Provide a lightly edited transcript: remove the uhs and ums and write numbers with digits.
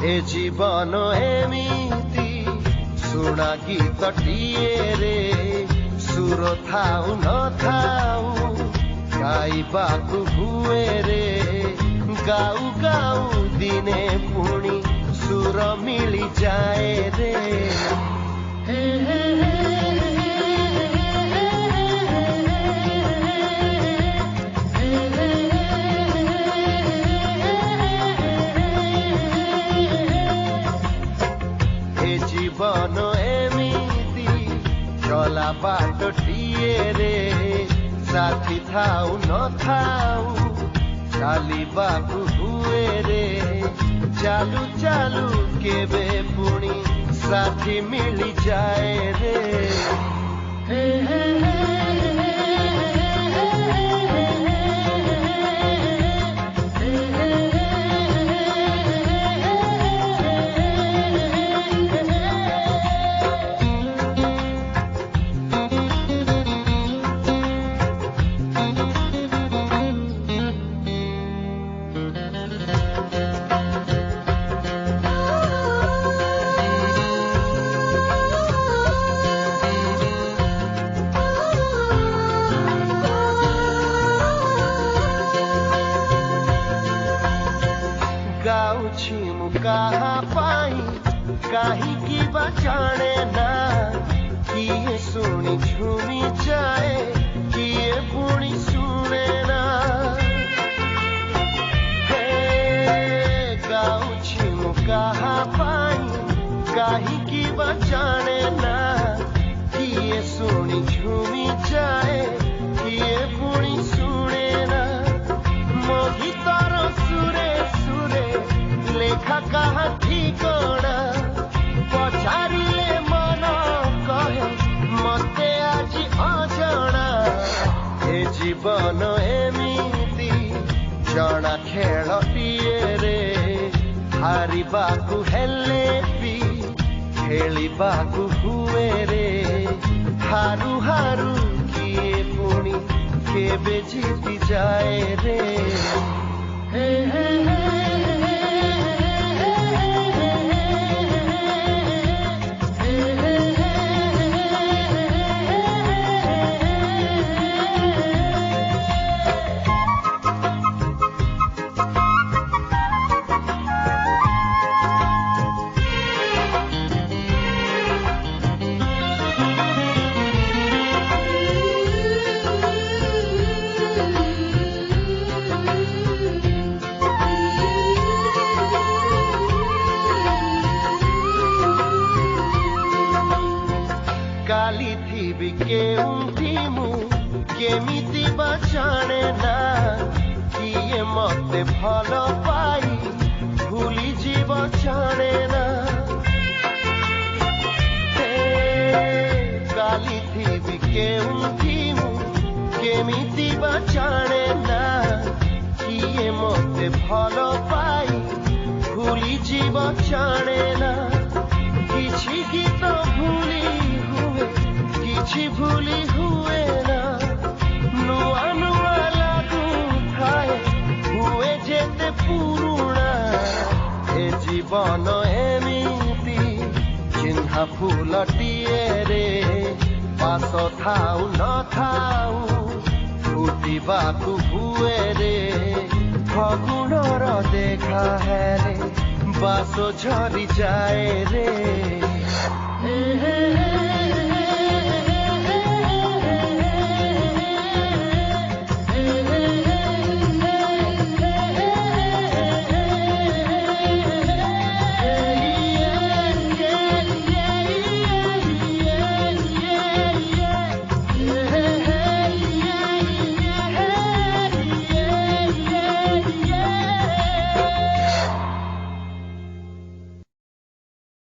ए जीवन एमिति सुना गीतटिए रे सुर थाउ न थाउ गाइबाकु हुए रे गाउ गाउ दिने पुणी सुर मिली जाए रे हे हे जीवन एमिति चला बाटटिए रे साथी थाउ न थाउ चालिबाकु हुए रे चालू चालू केबे पुणी साथी मिली जाए रे हे हे कहाँ पाई कहीं की बचाने ना किए सुनी झूमी जाए किए पुणी सुने ना गाँव छिमु कहाँ पाई कहीं की बचाने ना किए सुनी झूमी जाए किए पुणी सुने ना मोहितर सुरे सुरे लेखा कहा ठिकଣା पचारिले मन कहे मते आज अजଣା ए जीवन एमिति जଣା खेलटिए रे हारिबाकु हेले भी खेलिबाकु हुए रे हारू हारू किए पुणी केबे जीति जाए रे हे हे काली थी भी केउंठी मु केमिति बचाने ना किए मते भल पाई भूली जीव जाने ना काली थी भी केउंठी मु केमिति बचाने ना किए मते भल पाई भूली जीव जाने ना किछि गीत भूली किछि भूली हुए ना नुआ नुआ लागू थाए हुए जेते पुरुणा ए जीवन एमिति चिन्हा फूलटिए रे पास थाउ न थाउ फुटिबाकु हुए रे फगुणर देखा है रे बास झरी जाए रे हे हे हे